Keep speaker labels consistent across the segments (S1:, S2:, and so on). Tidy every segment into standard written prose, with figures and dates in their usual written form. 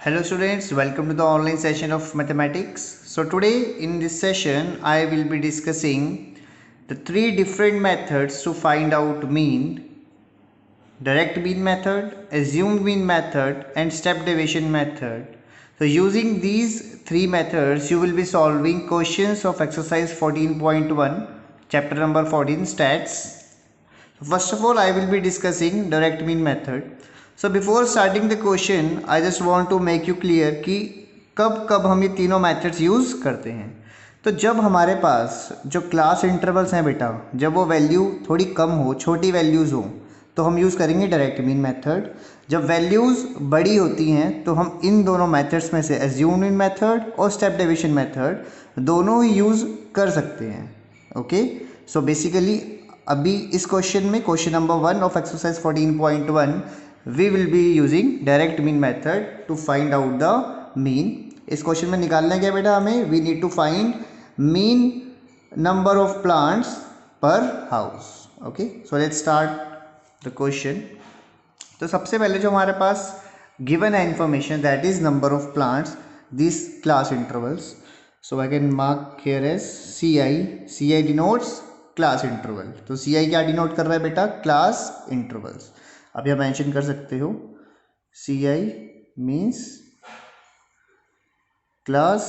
S1: Hello students, welcome to the online session of mathematics. So today in this session I will be discussing the three different methods to find out mean: direct mean method, assumed mean method and step deviation method. So using these three methods you will be solving questions of exercise 14.1 chapter number 14 stats. First of all, I will be discussing direct mean method. So before starting the question, I just want to make you clear कि कब कब हम ये तीनों methods use करते हैं। तो जब हमारे पास जो क्लास इंटरवल्स हैं बेटा, जब वो वैल्यू थोड़ी कम हो, छोटी वैल्यूज़ हो, तो हम यूज़ करेंगे डायरेक्ट मीन मेथड। जब वैल्यूज़ बड़ी होती हैं तो हम इन दोनों मेथड्स में से एज्यूम्ड मीन मेथड और स्टेप डेविएशन मेथड दोनों ही यूज़ कर सकते हैं। ओके, सो बेसिकली अभी इस क्वेश्चन में question number 1 of exercise 14.1 we will be using direct mean method to find out the mean. इस क्वेश्चन में निकालना क्या बेटा हमें? We need to find mean number of plants per house. Okay, so let's start the question. तो सबसे पहले जो हमारे पास गिवन है information that is number of plants this class intervals. So I can mark here as C I denotes class interval. तो C I क्या denote कर रहा है बेटा? Class intervals. अब यह मेंशन कर सकते हो C I means class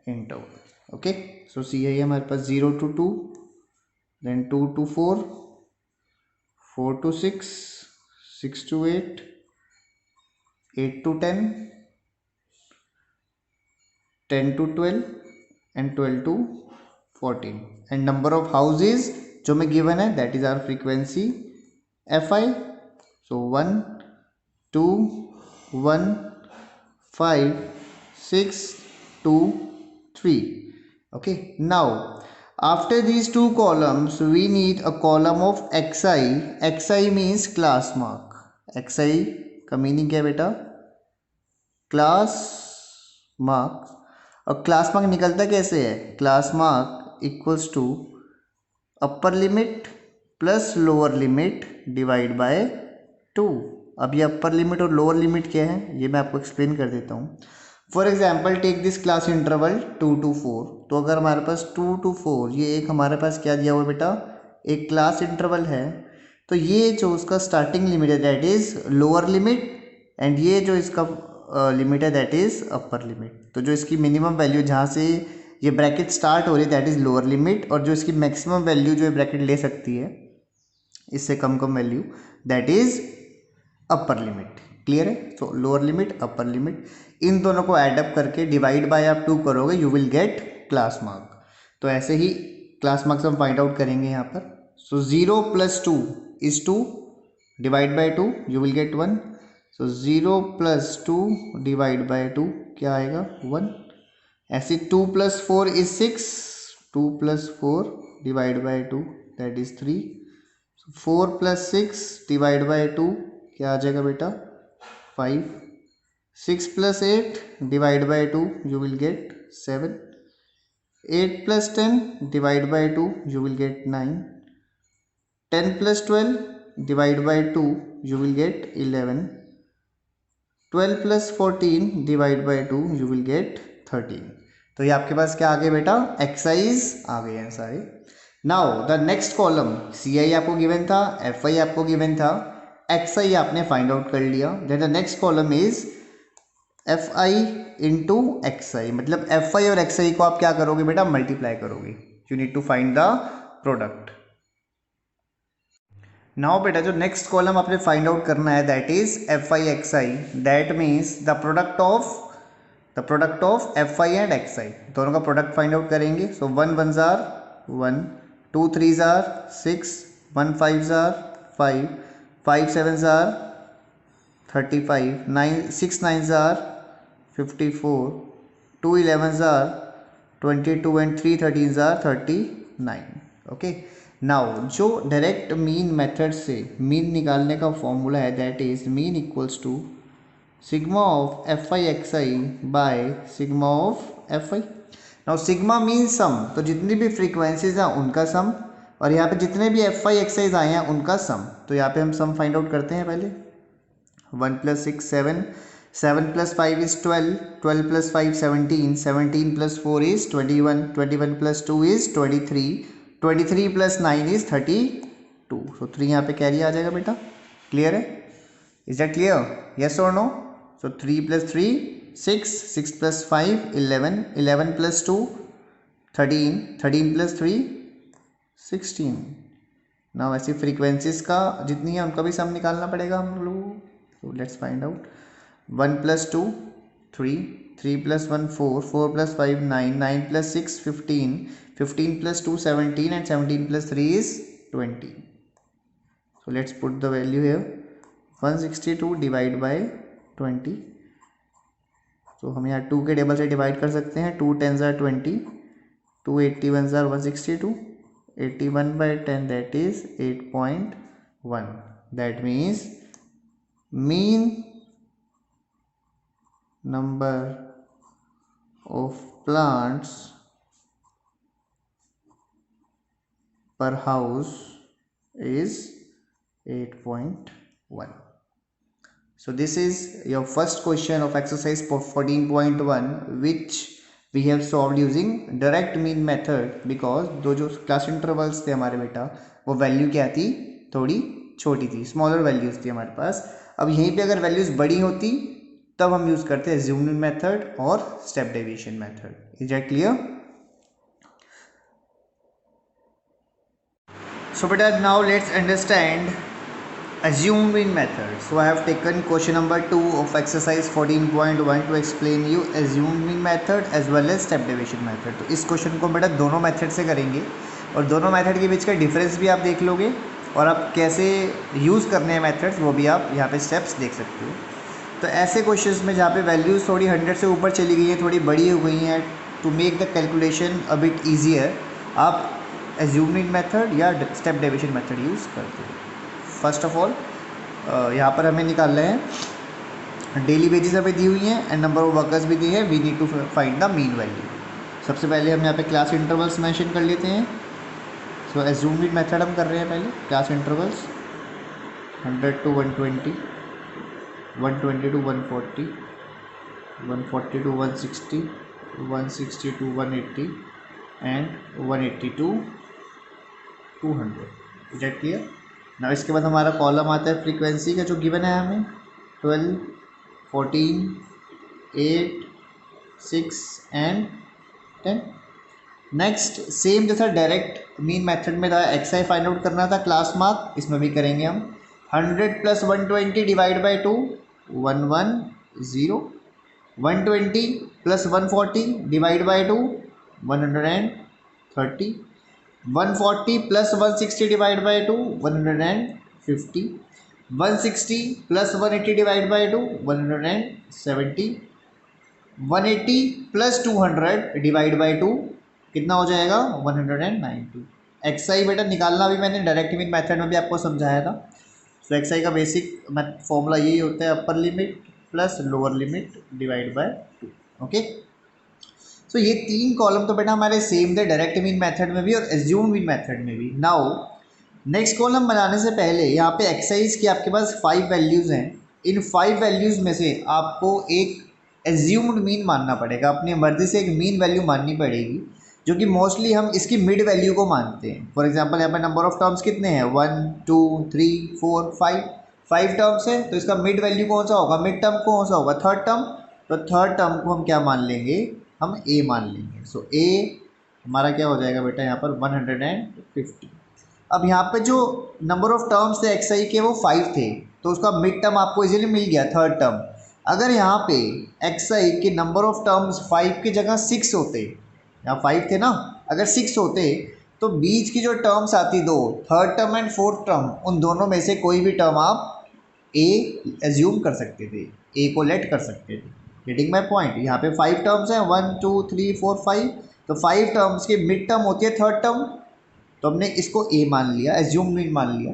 S1: interval. Okay, so C I हमारे पास 0 to 2, then 2 to 4, 4 to 6, 6 to 8, 8 to 10, 10 to 12 and 12 to 14 and number of houses जो में given है that is our frequency fi। so 1 2 1 5 6 2 3। okay, now after these two columns we need a column of xi means class mark। xi का meaning क्या है बेटा? Class marks. और class mark निकलता कैसे है? Class mark equals to upper limit plus lower limit divide by 2। अब ये अपर लिमिट और लोअर लिमिट क्या है ये मैं आपको एक्सप्लेन कर देता हूँ। For example take this class interval 2 to 4। तो अगर हमारे पास 2 to 4 ये एक हमारे पास क्या दिया हुआ है बेटा? एक क्लास इंटरवल है। तो ये जो उसका स्टार्टिंग लिमिट है that is lower limit and ये जो इसका लिमिट है दैट इज अपर लिमिट। तो जो इसकी मिनिमम वैल्यू जहाँ से ये ब्रैकेट स्टार्ट हो रही है दैट इज लोअर लिमिट और जो इसकी मैक्सिमम वैल्यू जो ये ब्रैकेट ले सकती है इससे कम value that is upper limit. Clear है? तो लोअर लिमिट अपर लिमिट इन दोनों को एडअप करके डिवाइड बाय आप 2 करोगे you will get class mark. तो ऐसे ही क्लास मार्क्स हम फाइंड आउट करेंगे यहाँ पर। So 0 + 2 is 2 divide by 2 you will get 1। So 0 + 2 divide by 2 क्या आएगा? 1। ऐसे 2 + 4 is 6, 2 + 4 divide by 2 that is 3। 4 + 6 divide by 2 क्या आ जाएगा बेटा? 5। 6 + 8 divide by 2 you will gate 7। 8 + 10 divide by 2 you will gate 9। 10 + 12 divide by 2 you will gate 11। 12 + 14 divide by 2 you will gate 13। तो ये आपके पास क्या आ गया बेटा? एक्सरसाइज आ गए हैं सारे। Now the next column C I आपको गिवन था, एफ आई आपको गिवन था, एक्स आई आपने फाइंड आउट कर लिया। Then the next column is F I into X I. मतलब एफ आई और एक्स आई को आप क्या करोगे बेटा? मल्टीप्लाई करोगे। You need to find the product. Now बेटा जो नेक्स्ट कॉलम आपने फाइंड आउट करना है that is F I X I. That means the product of F I and X I दोनों का प्रोडक्ट फाइंड आउट करेंगे। So 1 1s are 1, 2 3s are 6, 1 5s are 5, 5 7s are 35, 6 9s are 54, 2 11s are 22 and 3 13s are 39। Okay, now जो direct mean method से mean निकालने का formula है that is mean equals to sigma of F I X I by sigma of F I. Now sigma mean sum, तो जितनी भी frequencies हैं उनका सम और यहाँ पे जितने भी एफ आई एक्स आईज आए हैं उनका सम। तो यहाँ पे हम सम फाइंड आउट करते हैं पहले। 1 plus 6 7, 7 plus 5 is 12, 12 plus 5 17, 17 plus 4 is 21, 21 plus 2 is 23, 23 plus 9 is 32. So 3 यहाँ पे कैरी आ जाएगा बेटा. क्लियर है? Is that clear? यस और नो? सो 3 plus 3 6, 6 plus 5 11, 11 plus 2 13, 13 plus 3 16. ना वैसे फ्रीक्वेंसीज का जितनी है उनका भी सम निकालना पड़ेगा हम लोगों को. So let's find out. 1 plus 2 3, 3 plus 1 4, 4 plus 5 9, 9 plus 6 15, 15 plus 2 17, and 17 plus 3 is 20. So let's put the value here. 162 divide by 20. So हम यहाँ 2 के टेबल से डिवाइड कर सकते हैं. 2 10s are 20, 2 81s are 162, 81 by 10 that is 8.1. That means mean number of plants per house is 8.1. So this is your first question of exercise 14.1 which we have solved using direct mean method because दो जो class intervals थे हमारे बेटा वो value क्या थी, थोड़ी छोटी थी, स्मॉलर वैल्यूज थी हमारे पास. अब यहीं पे अगर वैल्यूज बड़ी होती तब हम यूज करते हैं अज्यूम्ड मीन मेथड और step deviation method. Is that clear? So बेटा now let's understand assumed mean method. So I have taken question number 2 of exercise 14.1 to explain you assumed mean method as well as step deviation method. तो इस question को बेटा दोनों method से करेंगे और दोनों मेथड के बीच का डिफरेंस भी आप देख लोगे और आप कैसे यूज़ करने हैं मेथड्स वो भी आप यहाँ पे स्टेप्स देख सकते हो. तो ऐसे क्वेश्चंस में जहाँ पे वैल्यूज़ थोड़ी 100 से ऊपर चली गई हैं, थोड़ी बड़ी हो गई हैं, to make the calculation a bit easier आप assumed mean मेथड या स्टेप डेविएशन मेथड यूज़ करते हो. फर्स्ट ऑफ ऑल यहाँ पर हमें निकालना है डेली वेजेस हमें दी हुई हैं एंड नंबर ऑफ वर्कर्स भी दी है. We need to find the mean value. सबसे पहले हम यहाँ पे क्लास इंटरवल्स मेंशन कर लेते हैं. सो assumed mean मेथड हम कर रहे हैं पहले. Class intervals 100 to 120, 120 to 140, 140 to 160, 160 to 180 and 180 to 200. Is that clear? ना इसके बाद हमारा कॉलम आता है फ्रीक्वेंसी का जो गिवन है हमें 12, 14, 8, 6 एंड 10. नेक्स्ट सेम जैसा डायरेक्ट मीन मेथड में था एक्सआई फाइंड आउट करना था क्लास मार्क, इसमें भी करेंगे हम. 100 plus 120 divide by 2 110, 120 plus 140 divide by 2 130, 140 plus 160 divide by 2 150, 160 plus 180 divide by 2 170, 180 plus 200 divide by 2 कितना हो जाएगा 190. एक्सआई बेटा निकालना भी मैंने डायरेक्ट मीन मेथड में भी आपको समझाया था. सो एक्सआई का बेसिक फॉर्मूला यही होता है upper limit plus lower limit divide by 2. Okay. So ये 3 कॉलम तो बेटा हमारे सेम थे डायरेक्ट मीन मेथड में भी और assumed मीन मेथड में भी. नाउ नेक्स्ट कॉलम बनाने से पहले यहाँ पे एक्सरसाइज की आपके पास 5 वैल्यूज़ हैं. इन 5 वैल्यूज़ में से आपको एक assumed मीन मानना पड़ेगा. अपनी मर्जी से एक मीन वैल्यू माननी पड़ेगी जो कि मोस्टली हम इसकी मिड वैल्यू को मानते हैं. फॉर एग्जांपल यहाँ पर नंबर ऑफ टर्म्स कितने हैं 1 2 3 4 5 टर्म्स है. तो इसका मिड वैल्यू कौन सा होगा, मिड टर्म कौन सा होगा, थर्ड टर्म. तो थर्ड टर्म को हम क्या मान लेंगे, हम ए मान लेंगे. सो ए हमारा क्या हो जाएगा बेटा यहाँ पर 150. अब यहाँ पे जो नंबर ऑफ टर्म्स थे एक्स आई के वो 5 थे तो उसका मिड टर्म आपको इजीली मिल गया थर्ड टर्म. अगर यहाँ पे एक्स आई के नंबर ऑफ टर्म्स 5 की जगह 6 होते, यहाँ 5 थे ना, अगर 6 होते तो बीच की जो टर्म्स आती दो third term and fourth term उन दोनों में से कोई भी टर्म आप ए एज्यूम कर सकते थे, ए को लेट कर सकते थे. Getting my point. यहाँ पे 5 टर्म्स हैं 1 2 3 4 5. तो 5 टर्म्स की मिड टर्म होती है थर्ड टर्म तो हमने इसको ए मान लिया, एज्यूम मीन मान लिया.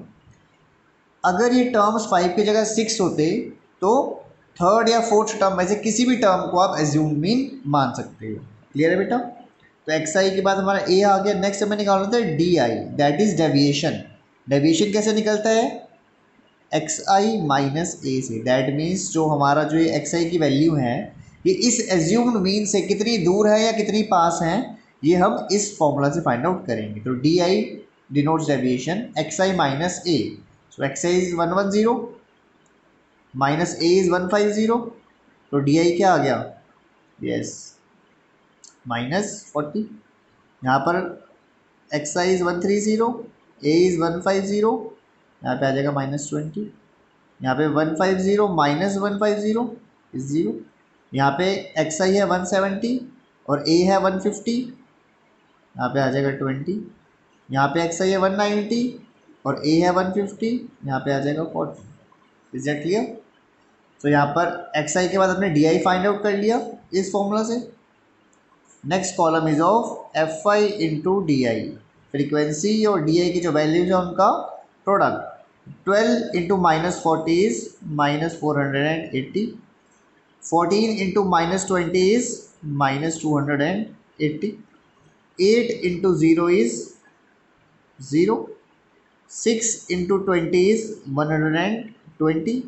S1: अगर ये टर्म्स 5 की जगह 6 होते तो थर्ड या फोर्थ टर्म में से किसी भी टर्म को आप एज्यूम मीन मान सकते हो. क्लियर है बेटा? तो एक्स आई के बाद हमारा ए आ गया. नेक्स्ट हमें निकालना था D I, that is deviation. Deviation कैसे निकलता है, एक्स आई माइनस ए से। दैट मीन्स जो हमारा जो ये एक्स आई की वैल्यू है ये इस एज्यूम्ड मीन से कितनी दूर है या कितनी पास है, ये हम इस फॉर्मूला से फाइंड आउट करेंगे। तो D I denotes deviation x I minus A. So x I is 110 minus A is 150, तो डी आई क्या आ गया, यस -40। यहाँ पर x I is 130, A is 150, यहाँ पे आ जाएगा -20। यहाँ पे 150 माइनस 150 इज 0। यहाँ पे एक्स आई है 170 और ए है 150, यहाँ पे आ जाएगा 20। यहाँ पे एक्स आई है 190 और ए है 150, यहाँ पे आ जाएगा 40। Is that clear? तो यहाँ पर एक्स आई के बाद हमने डी आई फाइंड आउट कर लिया इस फॉर्मूला से। Next column is of F I into D I. Frequency और डी आई की जो वैल्यूज है उनका product. 12 into -40 is -480। 14 into -20 is -280। 8 into 0 is 0। 6 into 20 is 120।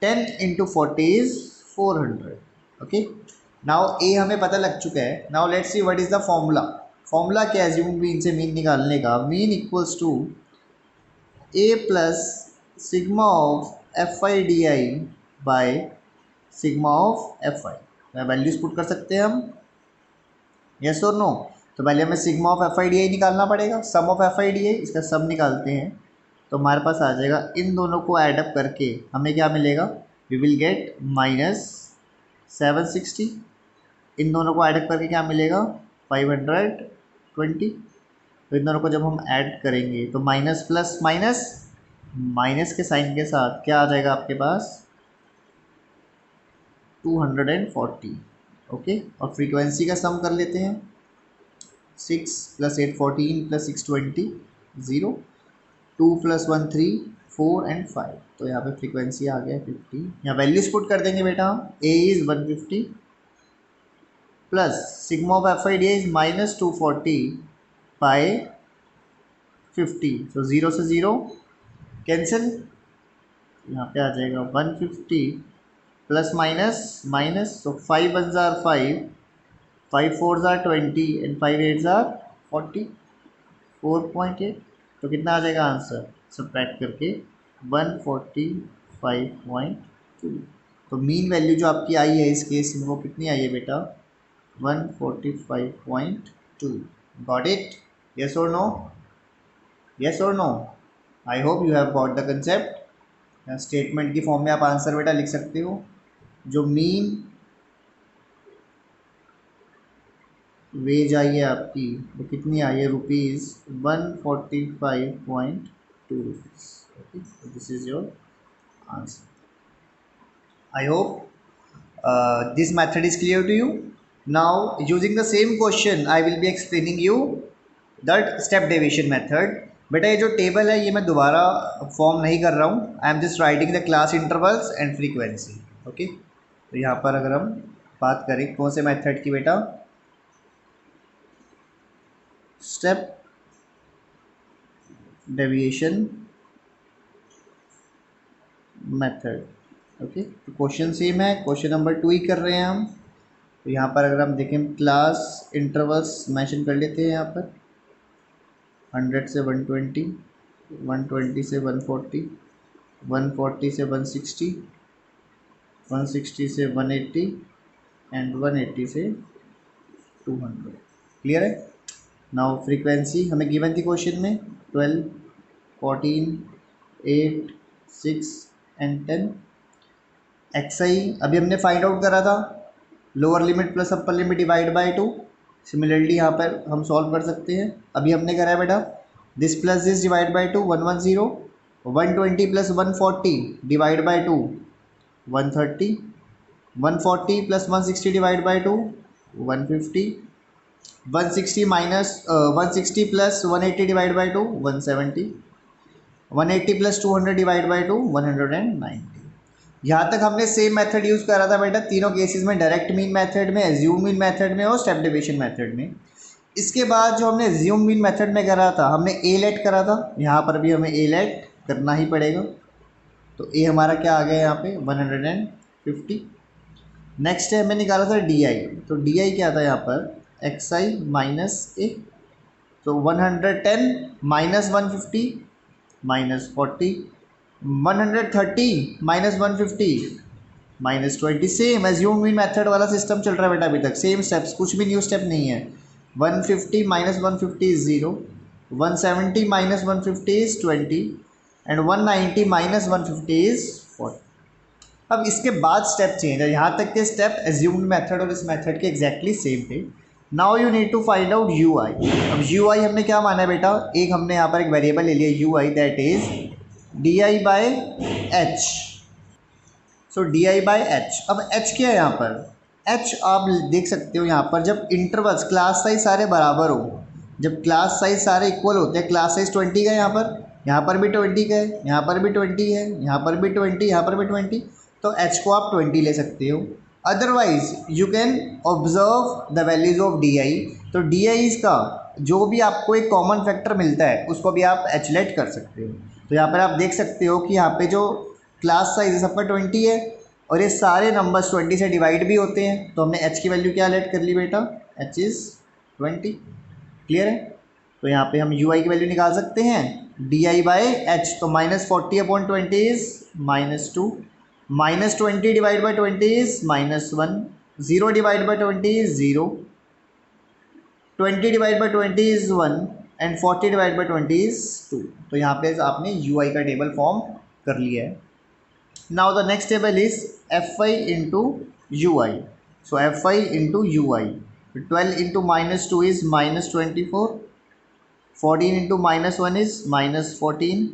S1: 10 into 40 is 400। Okay, now A हमें पता लग चुका है। Now let's see what is the formula. Formula क्या है एज्यूम्ड मीन से मीन निकालने का? Mean equals to A plus sigma of F I D I by sigma of F I. Values put कर सकते हैं हम, यस और नो? तो पहले हमें sigma of F I D I निकालना पड़ेगा, sum of F I D I, इसका सम निकालते हैं तो हमारे पास आ जाएगा। इन दोनों को एडअप करके हमें क्या मिलेगा? We will get -760। इन दोनों को ऐड करके क्या मिलेगा? 520। तो इन दोनों को जब हम ऐड करेंगे तो माइनस प्लस माइनस, माइनस के साइन के साथ क्या आ जाएगा आपके पास? 240। ओके, और फ्रीक्वेंसी का सम कर लेते हैं। 6 + 8 14 + 6 20 0। 2 + 1 3 4 एंड 5। तो यहाँ पे फ्रीक्वेंसी आ गया 50। यहाँ वैल्यूज पुट कर देंगे बेटा हम। A is 150 plus sigma of F I D is -240 by 50। तो 0 से 0 कैंसिल, यहाँ पे आ जाएगा 150 प्लस माइनस माइनस। तो 5 1 जार 5, 5 4 जार 20 एंड 5 8 जार 40, 4.8। तो कितना आ जाएगा आंसर सब्ट्रैक्ट करके? 145.2। तो मीन वैल्यू जो आपकी आई है इस केस में वो कितनी आई है बेटा? 145.2। Got it? यस और नो? यस और no? I hope you have got the concept. Statement की फॉर्म में आप आंसर बेटा लिख सकते हो। जो मीन वेज आई है आपकी वो कितनी आई है? ₹145.2। Okay, this is your answer. I hope this method is clear to you. Now using the same question I will be explaining you that step deviation method. बेटा ये जो टेबल है ये मैं दोबारा फॉर्म नहीं कर रहा हूँ, I am just writing the class intervals and frequency. Okay, तो यहाँ पर अगर हम बात करें कौन से मेथड की बेटा? Step deviation method. ओके, तो क्वेश्चन सेम है, क्वेश्चन नंबर 2 ही कर रहे हैं हम। तो यहाँ पर अगर हम देखें क्लास इंटरवल्स मेंशन कर लेते हैं यहाँ पर 100 से 120, 120 से 140, 140 से 160, 160 से 180 एंड 180 से 200। क्लियर है? नाउ फ्रीक्वेंसी हमें गिवन थी क्वेश्चन में 12, 14, 8, 6 एंड 10। एक्स आई अभी हमने फाइंड आउट करा था, lower limit plus upper limit divide by 2। Similarly यहाँ पर हम सॉल्व कर सकते हैं। अभी हमने करा है बेटा this plus this divide by 2 110, 120 plus 140 divide by 2 130, 140 plus 160 divide by 2 150, 160 minus 160 plus 180 divide by 2 170, 180 plus 200 divide by 2 190। यहाँ तक हमने सेम मेथड यूज़ करा था बेटा तीनों केसेस में, डायरेक्ट मीन मेथड में, एज्यूम मीन मेथड में और स्टेप डेविएशन मेथड में। इसके बाद जो हमने एज्यूम मीन मेथड में करा था हमने ए लेट करा था, यहाँ पर भी हमें ए लेट करना ही पड़ेगा। तो ए हमारा क्या आ गया यहाँ पे 150। नेक्स्ट है हमें निकाला था डी आई, तो डी आई क्या था यहाँ पर एक्स आई माइनस ए। तो 110 minus 150 -40, 130 -150 -20। Same assume mean method वाला सिस्टम चल रहा है बेटा, अभी तक सेम स्टेप्स, कुछ भी न्यू स्टेप नहीं है। 150 -150 इज 0, 170 -150 इज 20 एंड 190 -150 इज 40। अब इसके बाद स्टेप चेंज है, यहाँ तक के स्टेप एज्यूम्ड मेथड और इस मेथड के एग्जैक्टली सेम थे। Now you need to find out U I. अब यू आई हमने क्या माना है बेटा, एक हमने यहाँ पर एक वेरिएबल ले लिया you I, that is D I by H. So D I by H. अब एच क्या है यहाँ पर, एच आप देख सकते हो यहाँ पर जब इंटरवल्स क्लास साइज सारे बराबर हो, जब क्लास साइज सारे इक्वल होते हैं, क्लास साइज 20 का है यहाँ पर भी 20 का है, यहाँ पर भी 20 है, यहाँ पर भी 20, यहाँ पर भी 20, तो एच को आप 20 ले सकते हो। Otherwise you can observe the values of D I. तो डी आई का जो भी आपको एक कॉमन फैक्टर मिलता है उसको भी आप एचलेट कर सकते हो। तो यहाँ पर आप देख सकते हो कि यहाँ पे जो क्लास साइज है सबका 20 है और ये सारे नंबर्स 20 से डिवाइड भी होते हैं, तो हमने एच की वैल्यू क्या लेट कर ली बेटा, एच इज़ 20। क्लियर है। तो यहाँ पे हम यू आई की वैल्यू निकाल सकते हैं डी आई बाई एच। तो -40/20 is -2, -20 divide by 20 is -1, 0 divide by 20 is 0, 20 divide by 20 is 1 and 40 divide by 20 is 2। तो यहाँ पे आपने यू आई का टेबल फॉर्म कर लिया है। Now the next table is Fi into Ui. So Fi into Ui. 12 into -2 is -24. 14 into -1 is -14.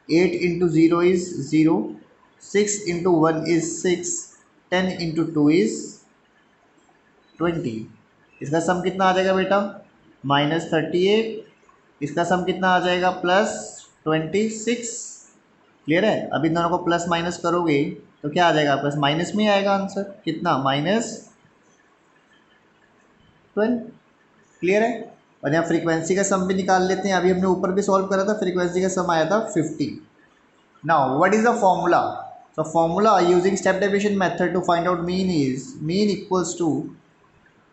S1: 8 into 0 is 0. 6 into 1 is 6. 10 into 2 is 20. इसका सम कितना आ जाएगा बेटा, -38। इसका सम कितना आ जाएगा, +26। क्लियर है। अब इन दोनों को प्लस माइनस करोगे तो क्या आ जाएगा, प्लस माइनस में आएगा आंसर, कितना, -12। क्लियर है। और यहाँ फ्रीक्वेंसी का सम भी निकाल लेते हैं, अभी हमने ऊपर भी सॉल्व करा था, फ्रीक्वेंसी का सम आया था 50। Now what is the formula. So formula using step deviation method to find out mean is mean equals to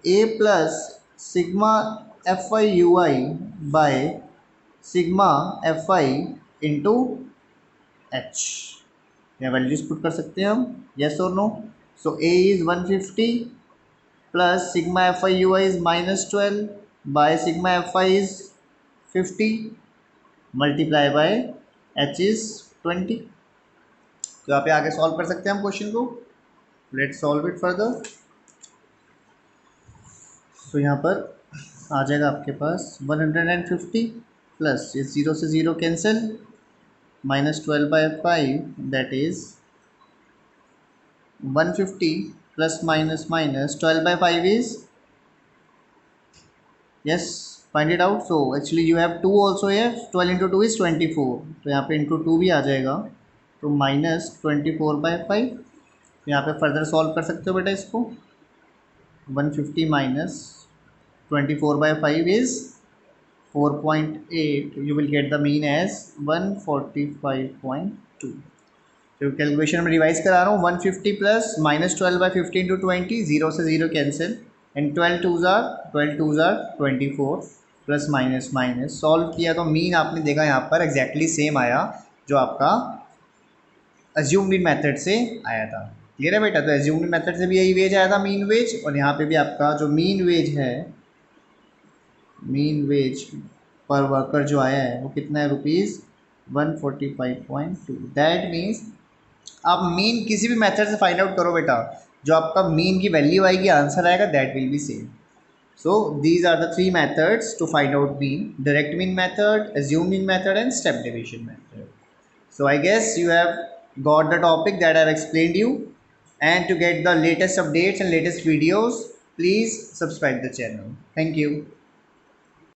S1: A plus sigma F I U I by sigma F I into H. या values put कर सकते हैं हम, yes और no. So A is 150 plus sigma F I U I is -12 by sigma F I is 50 multiply by H is 20। तो यहाँ पे आगे सॉल्व कर सकते हैं हम क्वेश्चन को। Let's solve it further. So यहाँ पर आ जाएगा आपके पास 150 प्लस ये 0 से 0 cancel, -12/5 that is 150 plus minus 12/5 is, yes, find it out. So actually you have 2 also here, 12 into 2 is 24, तो यहाँ पे into 2 भी आ जाएगा, तो -24/5। यहाँ पे फर्दर सॉल्व कर सकते हो बेटा इसको। 150 minus 24/5 is 4.8, you will get the mean as 145.2। तो कैलकुलेशन में रिवाइज करा रहा हूँ, 150 प्लस -12/50 into 20, 0 से 0 cancel and 12 2s are 24 plus minus minus solve किया तो मीन आपने देखा यहाँ पर एग्जैक्टली सेम आया जो आपका अज्यूम्ड मेथड से आया था। क्लियर है बेटा। तो अज्यूम्ड मेथड से भी यही वेज आया था, मीन वेज, और यहाँ पे भी आपका जो मीन वेज है, मीन वेज पर वर्कर जो आया है वो कितना है, ₹145.2। दैट मीन्स आप मीन किसी भी मेथड से फाइंड आउट करो बेटा, जो आपका मीन की वैल्यू आएगी, आंसर आएगा, that will be same. So these are the 3 methods to find out mean: direct mean method, assumed mean method and step deviation method. So I guess you have got the topic that I have explained you, and to get the latest updates and latest videos, please subscribe the channel. Thank you.